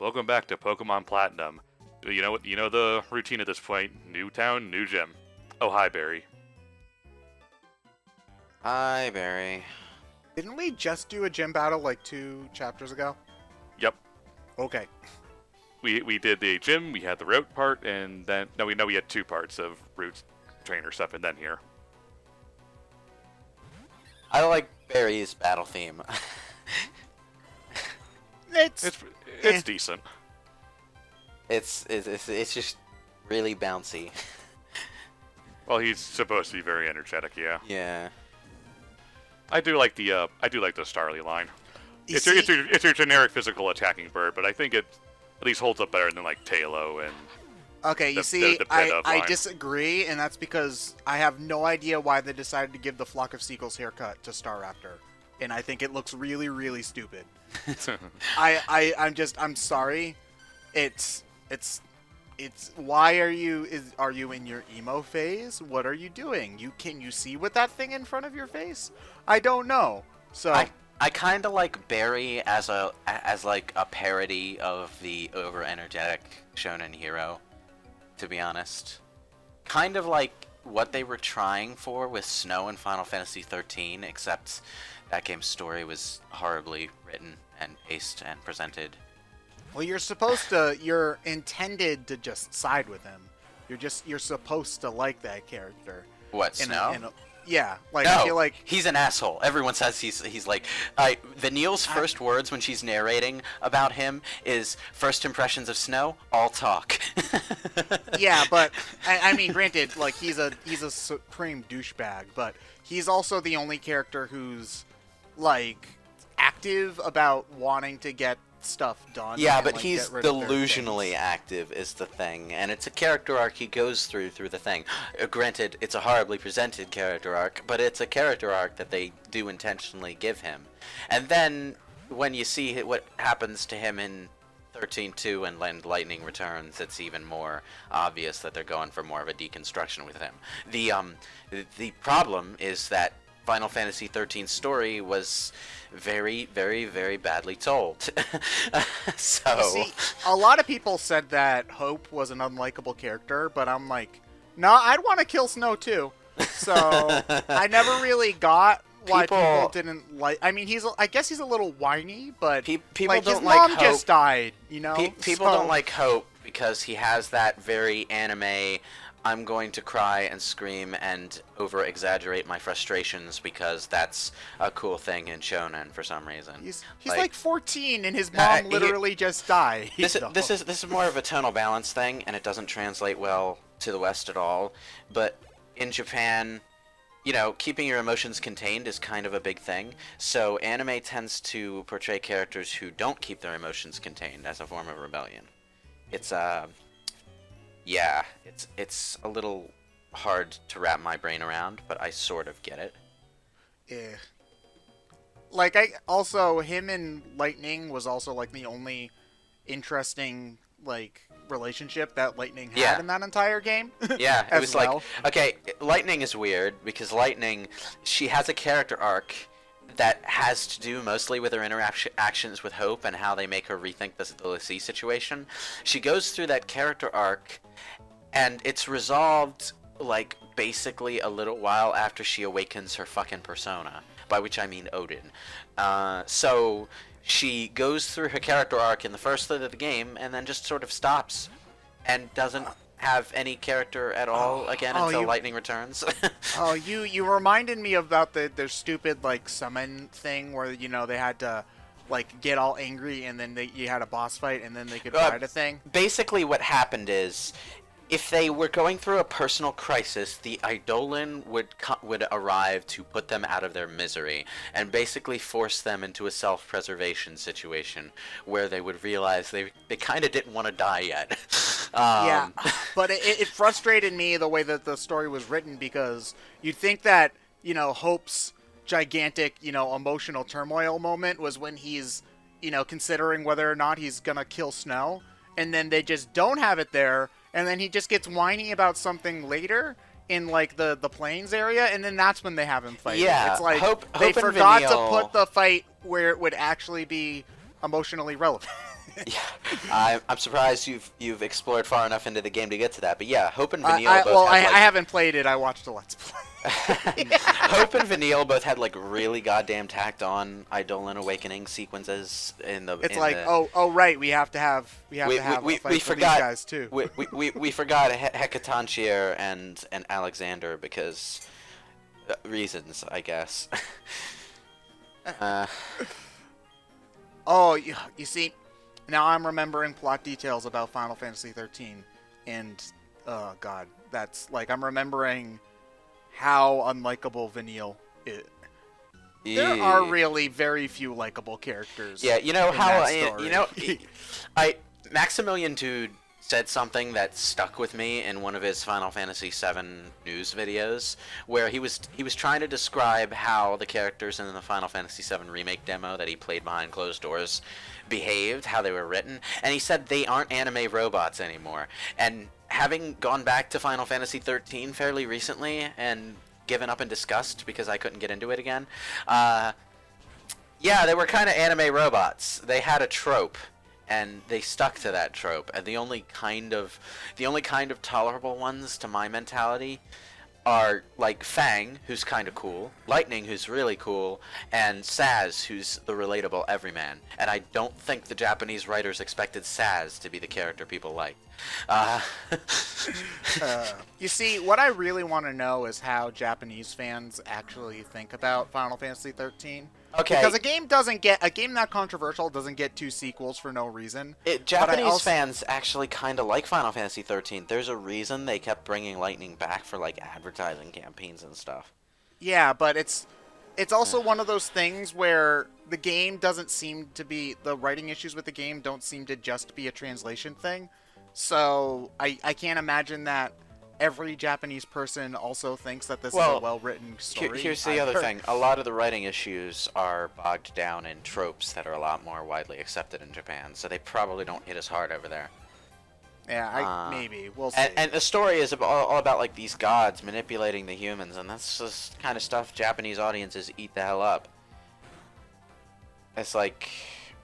Welcome back to Pokemon Platinum. You know what? You know the routine at this point. New town, new gym. Oh, hi, Barry. Hi, Barry. Didn't we just do a gym battle like 2 chapters ago? Yep. Okay. We did the gym, we had the route part, and then... No, we had 2 parts of route trainer stuff, and then here. I like Barry's battle theme. It's decent. It's just really bouncy. Well, he's supposed to be very energetic, yeah. Yeah. I do like the Starly line. It's See- your generic physical attacking bird, but I think it at least holds up better than like Tailo and Okay, you the see, pet of I line. disagree, and that's because I have no idea why they decided to give the Flock of Seagulls haircut to Staraptor, and I think it looks really, really stupid. I'm sorry. It's why are you in your emo phase? What are you doing? Can you see with that thing in front of your face? I don't know. So I kind of like Barry as like a parody of the over-energetic shonen hero, to be honest. Kind of like what they were trying for with Snow in Final Fantasy XIII, except that game's story was horribly written and paced and presented. well, you're intended to just side with him. You're supposed to like that character. What, Snow? Yeah, like No, I feel like he's an asshole. Everyone says he's like... Vanille's first words when she's narrating about him is, first impressions of Snow, all talk. yeah, but I mean, granted, like he's a supreme douchebag, but he's also the only character who's like active about wanting to get stuff done. Yeah, and, but like, he's get rid of their delusionally things. active is the thing, and it's a character arc he goes through the thing. Granted, it's a horribly presented character arc, but it's a character arc that they do intentionally give him. And then, when you see what happens to him in 13.2 and Land Lightning Returns, it's even more obvious that they're going for more of a deconstruction with him. The problem is that Final Fantasy XIII's story was very, very, very badly told. So... You see, a lot of people said that Hope was an unlikable character, but I'm like, no, I'd want to kill Snow too. So I never really got why people didn't like. I mean, I guess he's a little whiny, but people like don't his like mom Hope. just died, you know. People So- don't like Hope because he has that very anime, I'm going to cry and scream and over-exaggerate my frustrations because that's a cool thing in shonen for some reason. He's like 14 and his mom literally just died. This is more of a tonal balance thing, and it doesn't translate well to the West at all. But in Japan, you know, keeping your emotions contained is kind of a big thing. So anime tends to portray characters who don't keep their emotions contained as a form of rebellion. Yeah, it's a little hard to wrap my brain around, but I sort of get it. Yeah. Like him and Lightning was also like the only interesting like relationship that Lightning had in that entire game. Yeah, it was well. like, okay, Lightning is weird because Lightning, she has a character arc that has to do mostly with her interactions with Hope and how they make her rethink the sea situation. She goes through that character arc, and it's resolved, like, basically a little while after she awakens her fucking persona, by which I mean Odin. So she goes through her character arc in the first third of the game, and then just sort of stops, and doesn't have any character at all again until Lightning returns. Oh, you reminded me about their stupid like summon thing where you know they had to like get all angry and then you had a boss fight and then they could ride a thing. Basically, what happened is, if they were going through a personal crisis, the Eidolon would arrive to put them out of their misery and basically force them into a self-preservation situation where they would realize they kind of didn't want to die yet. Yeah, but it frustrated me the way that the story was written because you'd think that, you know, Hope's gigantic, you know, emotional turmoil moment was when he's, you know, considering whether or not he's gonna kill Snow, and then they just don't have it there, and then he just gets whiny about something later in like the plains area, and then that's when they have him fight. Yeah, it's like Hope they and forgot to Vanille- put the fight where it would actually be emotionally relevant. Yeah, I'm surprised you've explored far enough into the game to get to that. But yeah, Hope and Vanille I haven't played it. I watched a Let's Play. Hope and Vanille both had like really goddamn tacked on Eidolon Awakening sequences in the. It's like, oh right, we have to have a fight for forgot these guys too. we forgot Hecatoncheir and Alexander because reasons, I guess. Oh, you see, now I'm remembering plot details about Final Fantasy 13, and oh god, that's like I'm remembering how unlikable Vanille is. There are really very few likable characters. Yeah, you know in how that Maximilian Dude said something that stuck with me in one of his Final Fantasy VII news videos, where he was trying to describe how the characters in the Final Fantasy VII remake demo that he played behind closed doors behaved, how they were written, and he said they aren't anime robots anymore. And having gone back to Final Fantasy 13 fairly recently and given up in disgust because I couldn't get into it again, yeah, they were kind of anime robots. They had a trope, and they stuck to that trope. And the only kind of tolerable ones to my mentality are like Fang, who's kind of cool, Lightning, who's really cool, and Saz, who's the relatable everyman. And I don't think the Japanese writers expected Saz to be the character people liked. You see, what I really want to know is how Japanese fans actually think about Final Fantasy 13. Okay. Because a game that controversial doesn't get 2 sequels for no reason. Japanese fans actually kind of like Final Fantasy 13. There's a reason they kept bringing Lightning back for like advertising campaigns and stuff. Yeah, but it's also one of those things where the game doesn't seem to be, the writing issues with the game don't seem to just be a translation thing. So I can't imagine that every Japanese person also thinks that this is a well-written story. Here's the other thing. A lot of the writing issues are bogged down in tropes that are a lot more widely accepted in Japan, so they probably don't hit as hard over there. Yeah, maybe. We'll see. And the story is all about like these gods manipulating the humans, and that's just kind of stuff Japanese audiences eat the hell up. It's like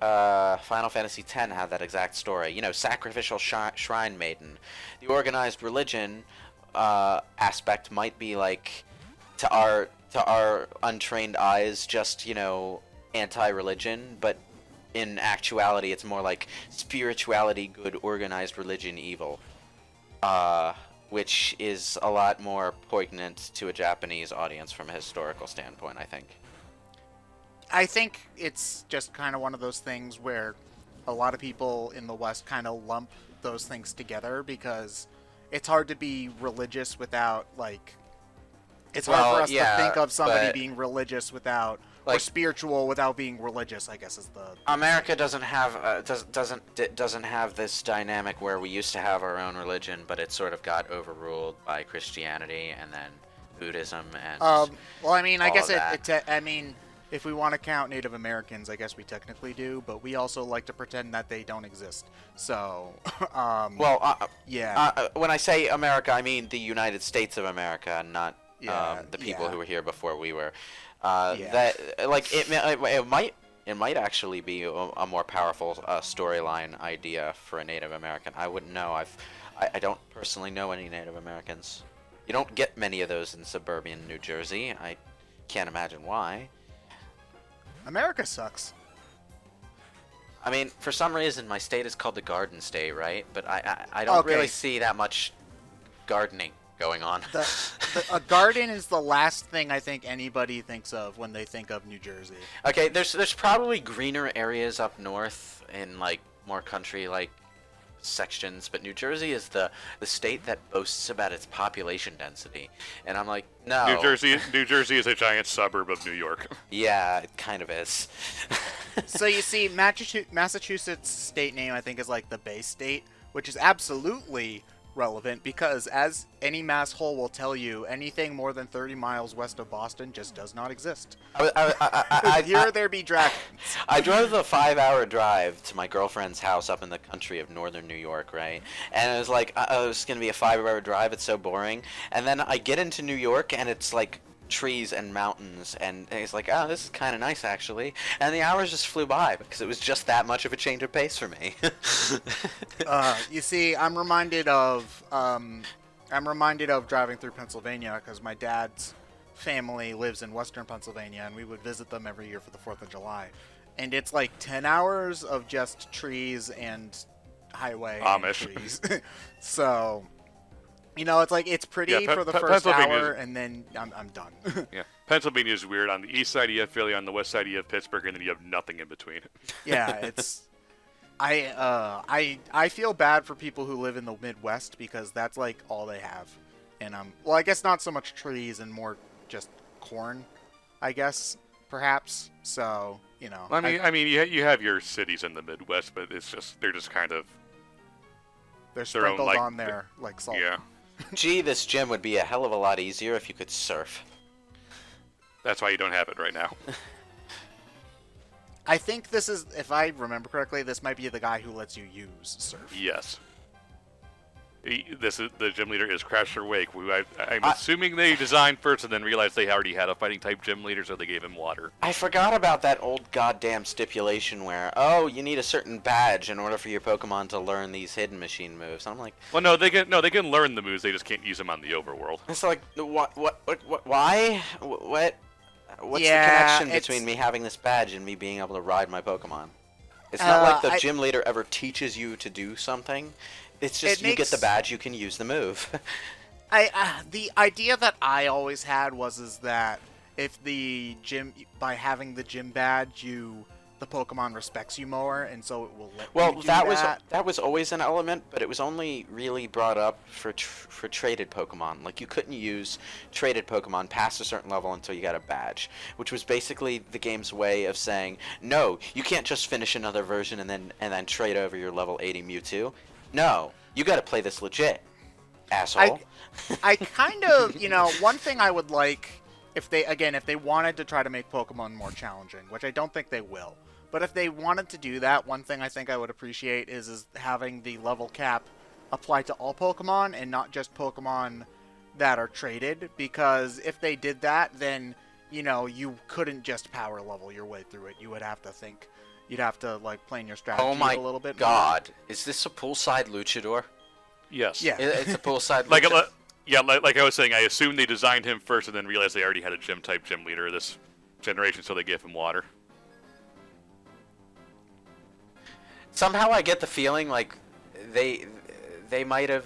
Final Fantasy X had that exact story. You know, sacrificial shrine maiden. The organized religion aspect might be like to our untrained eyes just, you know, anti-religion, but in actuality it's more like spirituality good, organized religion evil, which is a lot more poignant to a Japanese audience from a historical standpoint, I think. It's just kind of one of those things where a lot of people in the West kind of lump those things together because it's hard to be religious without, like... It's hard for us to think of somebody being religious without... Like, or spiritual without being religious, I guess is the... America doesn't have doesn't have this dynamic where we used to have our own religion, but it sort of got overruled by Christianity and then Buddhism and... well, I mean, I guess I mean... If we want to count Native Americans, I guess we technically do, but we also like to pretend that they don't exist. So, yeah. When I say America, I mean the United States of America, not the people who were here before we were. That like it might actually be a more powerful storyline idea for a Native American. I wouldn't know. I don't personally know any Native Americans. You don't get many of those in suburban New Jersey. I can't imagine why. America sucks. I mean, for some reason, my state is called the Garden State, right? But I don't really see that much gardening going on. A garden is the last thing I think anybody thinks of when they think of New Jersey. Okay, there's probably greener areas up north in like more country like sections, but New Jersey is the state that boasts about its population density, and I'm like, no. New Jersey is a giant suburb of New York. Yeah, it kind of is. So you see, Massachusetts state name I think is like the Bay State, which is absolutely relevant because, as any mass hole will tell you, anything more than 30 miles west of Boston just does not exist. Here there be dragons. I drove a 5-hour drive to my girlfriend's house up in the country of northern New York, right? And it was like, oh, it's going to be a 5-hour drive, it's so boring. And then I get into New York, and it's like trees and mountains, and he's like, oh, this is kind of nice actually, and the hours just flew by because it was just that much of a change of pace for me. You see, I'm reminded of driving through Pennsylvania because my dad's family lives in Western Pennsylvania, and we would visit them every year for the 4th of July. And it's like 10 hours of just trees and highway Amish. and trees. So, it's like it's pretty for the first hour, and then I'm done. Yeah, Pennsylvania is weird. On the east side, you have Philly. On the west side, you have Pittsburgh, and then you have nothing in between. Yeah, it's. I feel bad for people who live in the Midwest because that's like all they have, and well, I guess not so much trees and more just corn, I guess perhaps. So I mean, you have your cities in the Midwest, but they're just kind of they're sprinkled on there like salt. Yeah. Gee, this gym would be a hell of a lot easier if you could surf. That's why you don't have it right now. I think this is, if I remember correctly, this might be the guy who lets you use surf. Yes. The gym leader is Crasher Wake, who I'm assuming they designed first and then realized they already had a fighting type gym leader, so they gave him water. I forgot about that old goddamn stipulation where, oh, you need a certain badge in order for your Pokemon to learn these hidden machine moves. I'm like, well, no, they can learn the moves, they just can't use them on the overworld. it's like, what, why? What's the connection between me having this badge and me being able to ride my Pokemon? It's not like the gym leader ever teaches you to do something. It's just you get the badge, you can use the move. The idea that I always had is that if the gym, by having the gym badge, the Pokemon respects you more, and so it will let you do that. That was always an element, but it was only really brought up for traded Pokemon. Like, you couldn't use traded Pokemon past a certain level until you got a badge, which was basically the game's way of saying, no, you can't just finish another version and then trade over your level 80 Mewtwo. No, you got to play this legit, asshole. I kind of, one thing I would like, if they wanted to try to make Pokemon more challenging, which I don't think they will, but if they wanted to do that, one thing I think I would appreciate is having the level cap apply to all Pokemon and not just Pokemon that are traded, because if they did that, then, you couldn't just power level your way through it. You would have to think. You'd have to, plan your strategy a little bit more. Oh my god. Is this a poolside luchador? Yes. Yeah. It's a poolside luchador. Like I was saying, I assume they designed him first and then realized they already had a gym-type gym leader this generation, so they gave him water. Somehow I get the feeling like they might have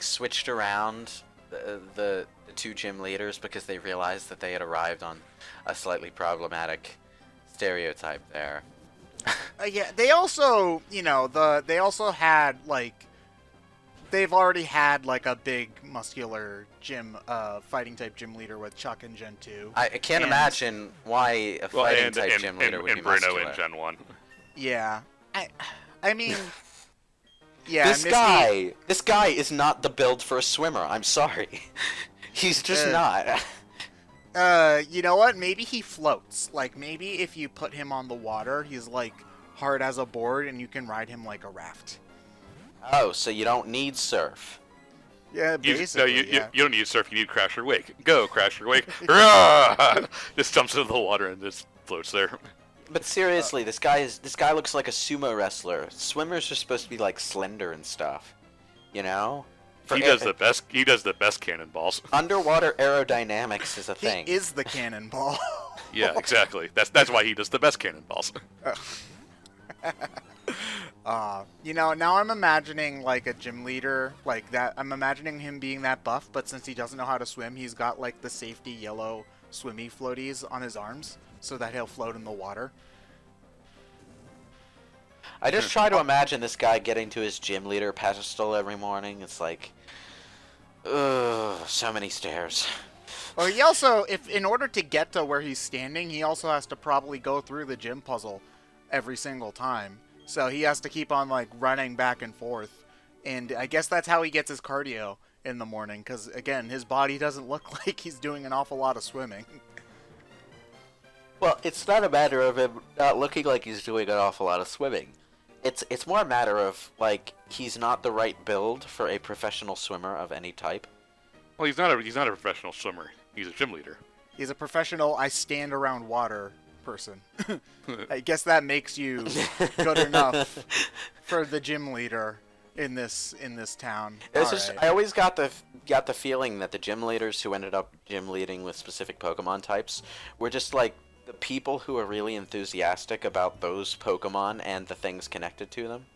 switched around the two gym leaders because they realized that they had arrived on a slightly problematic stereotype there. Yeah, they also, they also had they've already had a big muscular gym fighting type gym leader with Chuck in Gen 2. I can't imagine why a fighting type gym leader would be Bruno muscular. in Gen 1. Yeah. I mean, yeah. This guy is not the build for a swimmer. I'm sorry. He's just not. You know what? Maybe he floats. Maybe if you put him on the water, he's hard as a board, and you can ride him like a raft. Oh, so you don't need surf. Yeah, basically. You don't need surf. You need Crasher Wake. Go, Crasher Wake. Just jumps into the water and just floats there. But seriously, this guy looks like a sumo wrestler. Swimmers are supposed to be slender and stuff, He does the best cannonballs. Underwater aerodynamics is a thing. He is the cannonball. Yeah, exactly. That's why he does the best cannonballs. Now I'm imagining a gym leader that. I'm imagining him being that buff, but since he doesn't know how to swim, he's got the safety yellow swimmy floaties on his arms so that he'll float in the water. I just try to imagine this guy getting to his gym leader pedestal every morning. It's ugh, so many stairs. Well, he also, in order to get to where he's standing, he also has to probably go through the gym puzzle every single time. So he has to keep on running back and forth, and I guess that's how he gets his cardio in the morning. Because again, his body doesn't look like he's doing an awful lot of swimming. Well, it's not a matter of him not looking like he's doing an awful lot of swimming. It's more a matter of he's not the right build for a professional swimmer of any type. Well, he's not a professional swimmer. He's a gym leader. He's a professional I stand around water person. I guess that makes you good enough for the gym leader in this town. It's All just, right. I always got the feeling that the gym leaders who ended up gym leading with specific Pokemon types were just like the people who are really enthusiastic about those Pokemon and the things connected to them.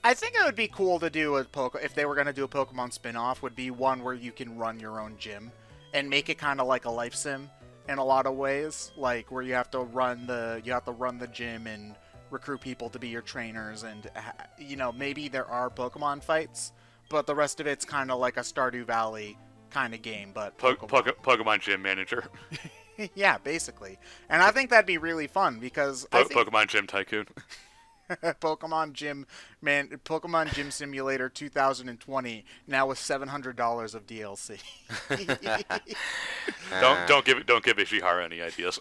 I think it would be cool to do if they were going to do a Pokemon spin-off, would be one where you can run your own gym and make it kind of like a life sim in a lot of ways, like where you have to run the gym and recruit people to be your trainers, and maybe there are Pokemon fights, but the rest of it's kind of like a Stardew Valley kind of game, but Pokemon Gym Manager. Yeah, basically. And I think that'd be really fun because Pokemon Gym Tycoon. Pokemon Gym Simulator 2020 now with $700 of DLC. Don't give Ishihara any ideas.